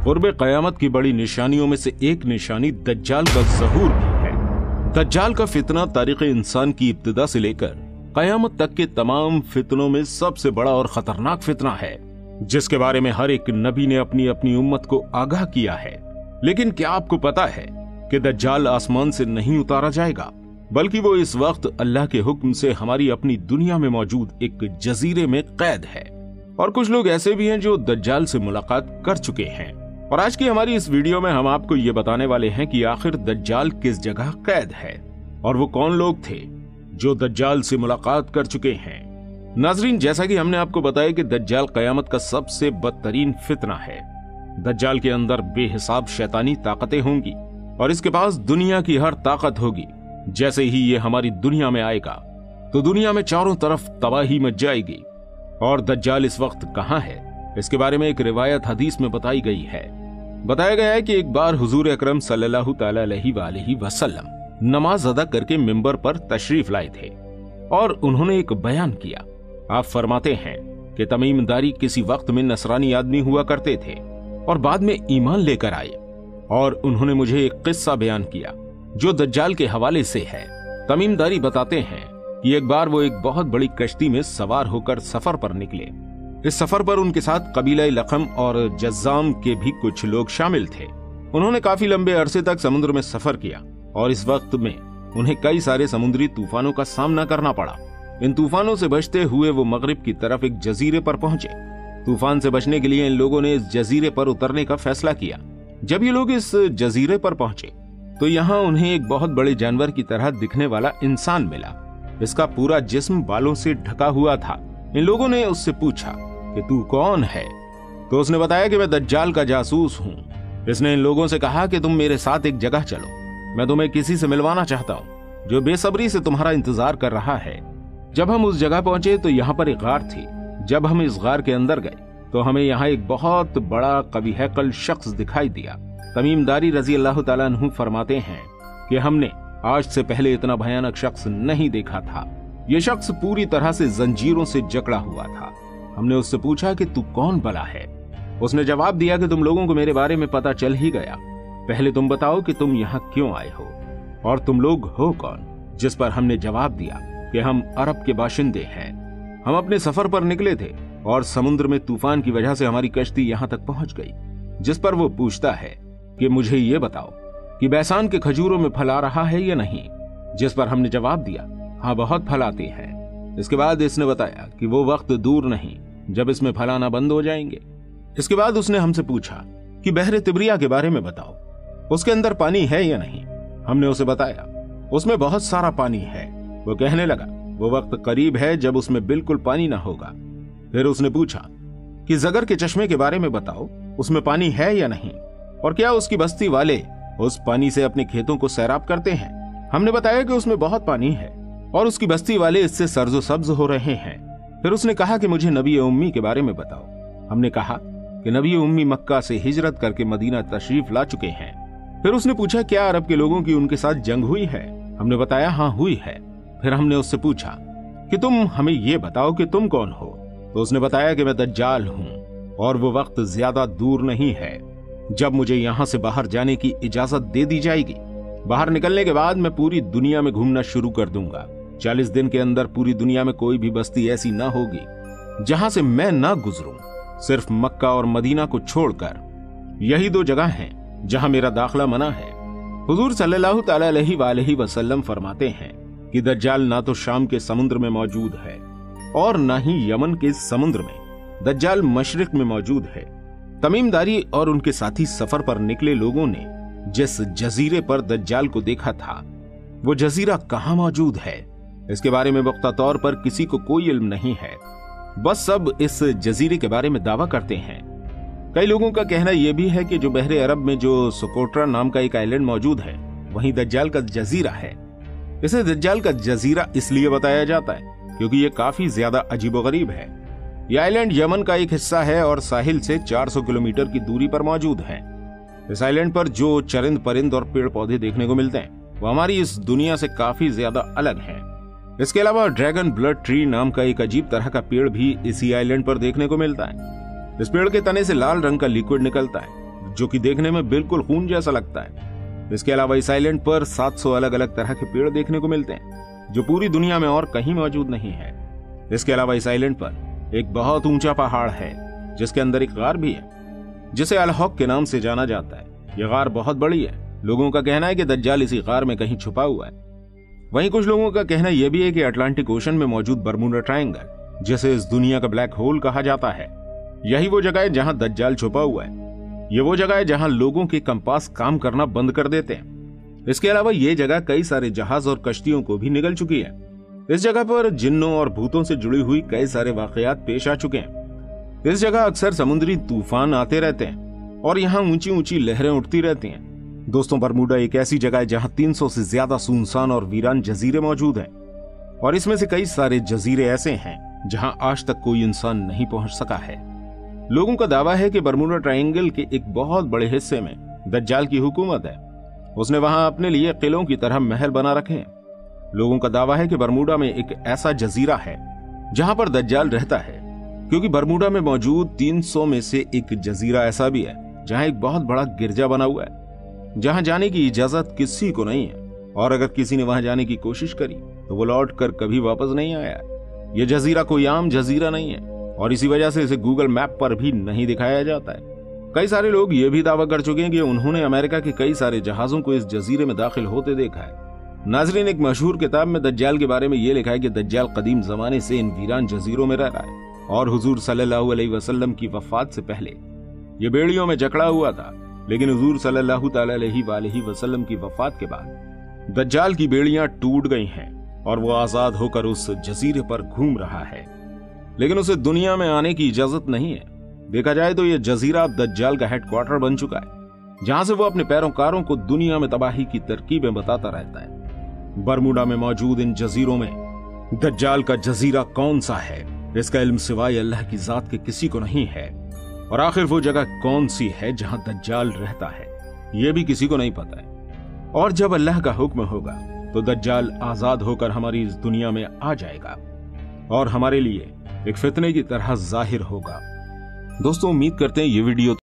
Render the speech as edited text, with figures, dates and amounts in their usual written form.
कुर्ब क़यामत की बड़ी निशानियों में से एक निशानी दज्जाल का ज़हूर भी है। दज्जाल का फितना तारीख़ इंसान की इब्तिदा से लेकर क़यामत तक के तमाम फितनों में सबसे बड़ा और खतरनाक फितना है, जिसके बारे में हर एक नबी ने अपनी अपनी उम्मत को आगाह किया है। लेकिन क्या आपको पता है कि दज्जाल आसमान से नहीं उतारा जाएगा, बल्कि वो इस वक्त अल्लाह के हुक्म से हमारी अपनी दुनिया में मौजूद एक जजीरे में कैद है। और कुछ लोग ऐसे भी हैं जो दज्जाल से मुलाकात कर चुके हैं। और आज की हमारी इस वीडियो में हम आपको ये बताने वाले हैं कि आखिर दज्जाल किस जगह कैद है और वो कौन लोग थे जो दज्जाल से मुलाकात कर चुके हैं। नाजरीन, जैसा कि हमने आपको बताया कि दज्जाल क़यामत का सबसे बदतरीन फितना है। दज्जाल के अंदर बेहिसाब शैतानी ताकतें होंगी और इसके पास दुनिया की हर ताकत होगी। जैसे ही ये हमारी दुनिया में आएगा तो दुनिया में चारों तरफ तबाही मच जाएगी। और दज्जाल इस वक्त कहां है, इसके बारे में एक रिवायत हदीस में बताई गई है। बताया गया है कि एक बार हुजूर अकरम सल्लल्लाहु तआला अलैहि वसल्लम नमाज अदा करके मिंबर पर तशरीफ लाए थे और उन्होंने एक बयान किया। आप फरमाते हैं कि तमीमदारी किसी वक्त में नसरानी आदमी हुआ करते थे और बाद में ईमान लेकर आए। और उन्होंने मुझे एक किस्सा बयान किया जो दज्जाल के हवाले से है। तमीमदारी बताते हैं कि एक बार वो एक बहुत बड़ी कश्ती में सवार होकर सफर पर निकले। इस सफर पर उनके साथ कबीला लखम और जज्जाम के भी कुछ लोग शामिल थे। उन्होंने काफी लंबे अरसे तक समुद्र में सफर किया और इस वक्त में उन्हें कई सारे समुद्री तूफानों का सामना करना पड़ा। इन तूफानों से बचते हुए वो मगरिब की तरफ एक जजीरे पर पहुंचे। तूफान से बचने के लिए इन लोगों ने इस जजीरे पर उतरने का फैसला किया। जब ये लोग इस जजीरे पर पहुंचे तो यहाँ उन्हें एक बहुत बड़े जानवर की तरह दिखने वाला इंसान मिला। इसका पूरा जिस्म बालों से ढका हुआ था। इन लोगों ने उससे पूछा कि तू कौन है? तो उसने बताया कि मैं दज्जाल का जासूस हूँ। इसने इन लोगों से कहा कि तुम मेरे साथ एक जगह चलो, मैं तुम्हें किसी से मिलवाना चाहता हूँ जो बेसब्री से तुम्हारा इंतजार कर रहा है। जब हम उस जगह पहुंचे तो यहाँ पर एक गार थी। जब हम इस गार के अंदर गए तो हमें यहाँ एक बहुत बड़ा कवी हैकल शख्स दिखाई दिया। तमीमदारी रजी अल्लाह तआला अन्हु फरमाते हैं कि हमने आज से पहले इतना भयानक शख्स नहीं देखा था। ये शख्स पूरी तरह से जंजीरों से जकड़ा हुआ था। हमने उससे पूछा कि तू कौन भला है? उसने जवाब दिया कि तुम लोगों को मेरे बारे में पता चल ही गया। पहले तुम बताओ कि तुम यहाँ क्यों आए हो और तुम लोग हो कौन? जिस पर हमने जवाब दिया कि हम अरब के बाशिंदे हैं। हम अपने सफर पर निकले थे और समुद्र में तूफान की वजह से हमारी कश्ती यहाँ तक पहुंच गई। जिस पर वो पूछता है कि मुझे ये बताओ कि बैसान के खजूरों में फल आ रहा है या नहीं? जिस पर हमने जवाब दिया हाँ, बहुत फल आते हैं। इसके बाद इसने बताया कि वो वक्त दूर नहीं जब इसमें फल आना बंद हो जाएंगे। इसके बाद उसने हमसे पूछा कि बहरे तिब्रिया के बारे में बताओ, उसके अंदर पानी है या नहीं? हमने उसे बताया उसमें बहुत सारा पानी है। वो कहने लगा वो वक्त करीब है जब उसमें बिल्कुल पानी ना होगा। फिर उसने पूछा कि जगर के चश्मे के बारे में बताओ, उसमें पानी है या नहीं और क्या उसकी बस्ती वाले उस पानी से अपने खेतों को सैराब करते हैं? हमने बताया कि उसमें बहुत पानी है और उसकी बस्ती वाले इससे सर्जो सब्ज हो रहे हैं। फिर उसने कहा कि मुझे नबी उम्मी के बारे में बताओ। हमने कहा कि नबी उम्मी मक्का से हिजरत करके मदीना तशरीफ ला चुके हैं। फिर उसने पूछा क्या अरब के लोगों की उनके साथ जंग हुई है? हमने बताया हाँ हुई है। फिर हमने उससे पूछा कि तुम हमें ये बताओ कि तुम कौन हो? तो उसने बताया कि मैं दज्जाल हूँ और वो वक्त ज्यादा दूर नहीं है जब मुझे यहाँ से बाहर जाने की इजाजत दे दी जाएगी। बाहर निकलने के बाद मैं पूरी दुनिया में घूमना शुरू कर दूंगा। 40 दिन के अंदर पूरी दुनिया में कोई भी बस्ती ऐसी ना होगी जहां से मैं ना गुजरूं। सिर्फ मक्का और मदीना को छोड़कर यही 2 जगह हैं जहां मेरा दाखिला मना है। हुजूर सल्लल्लाहु तआला अलैहि वसल्लम फरमाते हैं कि दज्जाल ना तो शाम के समुद्र में मौजूद है और ना ही यमन के समुद्र में। दज्जाल मशरिक में मौजूद है। तमीमदारी और उनके साथी सफर पर निकले लोगों ने जिस जजीरे पर दज्जाल को देखा था वो जजीरा कहां मौजूद है, इसके बारे में पुख्ता तौर पर किसी को कोई इल्म नहीं है। बस सब इस जजीरे के बारे में दावा करते हैं। कई लोगों का कहना यह भी है कि जो बहरे अरब में जो सोकोट्रा नाम का एक आइलैंड मौजूद है वहीं दज्जाल का जजीरा है। इसे दज्जाल का जजीरा इसलिए बताया जाता है क्योंकि ये काफी ज्यादा अजीबोगरीब है। यह आइलैंड यमन का एक हिस्सा है और साहिल से 400 किलोमीटर की दूरी पर मौजूद है। इस आइलैंड पर जो चरिंद परिंद और पेड़ पौधे देखने को मिलते हैं वो हमारी इस दुनिया से काफी ज्यादा अलग हैं। इसके अलावा ड्रैगन ब्लड ट्री नाम का एक अजीब तरह का पेड़ भी इसी आइलैंड पर देखने को मिलता है। इस पेड़ के तने से लाल रंग का लिक्विड निकलता है जो कि देखने में बिल्कुल खून जैसा लगता है। इसके अलावा इस आइलैंड पर 700 अलग अलग तरह के पेड़ देखने को मिलते हैं, जो पूरी दुनिया में और कहीं मौजूद नहीं है। इसके अलावा इस आइलैंड पर एक बहुत ऊंचा पहाड़ है, जिसके अंदर एक गार भी है, जिसे अल-हक के नाम से जाना जाता है। यह गार बहुत बड़ी है। लोगों का कहना है कि दज्जाल इसी गार में कहीं छुपा हुआ है। वहीं कुछ लोगों का कहना यह भी है कि अटलांटिक ओशन में मौजूद बरमूडा ट्रायंगल, जिसे इस दुनिया का ब्लैक होल कहा जाता है, यही वो जगह है जहां दज्जाल छुपा हुआ है। ये वो जगह है जहां लोगों के कंपास काम करना बंद कर देते हैं। इसके अलावा ये जगह कई सारे जहाज और कश्तियों को भी निगल चुकी है। इस जगह पर जिन्नों और भूतों से जुड़ी हुई कई सारे वाकयात पेश आ चुके हैं। इस जगह अक्सर समुद्री तूफान आते रहते हैं और यहाँ ऊंची ऊंची लहरें उठती रहती हैं। दोस्तों, बरमूडा एक ऐसी जगह है जहाँ 300 से ज्यादा सुनसान और वीरान जजीरे मौजूद हैं, और इसमें से कई सारे जजीरे ऐसे हैं जहां आज तक कोई इंसान नहीं पहुंच सका है। लोगों का दावा है कि बरमूडा ट्रायंगल के एक बहुत बड़े हिस्से में दज्जाल की हुकूमत है। उसने वहां अपने लिए किलों की तरह महल बना रखे हैं। लोगों का दावा है कि बरमूडा में एक ऐसा जजीरा है जहां पर दज्जाल रहता है, क्योंकि बरमूडा में मौजूद 300 में से एक जजीरा ऐसा भी है जहां एक बहुत बड़ा गिरजा बना हुआ है, जहां जाने की इजाजत किसी को नहीं है, और अगर किसी ने वहां जाने की कोशिश करी तो वो लौट कर कभी वापस नहीं आया। यह जजीरा कोई आम जजीरा नहीं है, और इसी वजह से इसे गूगल मैप पर भी नहीं दिखाया जाता है। कई सारे लोग ये भी दावा कर चुके हैं कि उन्होंने अमेरिका के कई सारे जहाजों को इस जजीरे में दाखिल होते देखा है। नाजरीन, एक मशहूर किताब में दज्जाल के बारे में यह लिखा है कि दज्जाल कदीम जमाने से इन वीरान जजीरों में रह रहा है, और हुजूर सल्लल्लाहु अलैहि वसल्लम की वफात से पहले ये बेड़ियों में जकड़ा हुआ था, लेकिन हुजूर सल्लल्लाहु अलैहि वसल्लम की वफात के बाद दज्जाल की बेड़ियां टूट गई हैं और वो आजाद होकर उस जजीरे पर घूम रहा है, लेकिन उसे दुनिया में आने की इजाजत नहीं है। देखा जाए तो यह जजीरा अब दज्जाल का हेडक्वार्टर बन चुका है, जहां से वो अपने पैरोकारों को दुनिया में तबाही की तरकीबें बताता रहता है। बरमूडा में मौजूद इन जजीरों में दज्जाल का जजीरा कौन सा है, इसका इल्म सिवाय अल्लाह की जात के किसी को नहीं है, और आखिर वो जगह कौन सी है जहां दज्जाल रहता है, यह भी किसी को नहीं पता है। और जब अल्लाह का हुक्म होगा तो दज्जाल आजाद होकर हमारी इस दुनिया में आ जाएगा और हमारे लिए एक फितने की तरह जाहिर होगा। दोस्तों, उम्मीद करते हैं ये वीडियो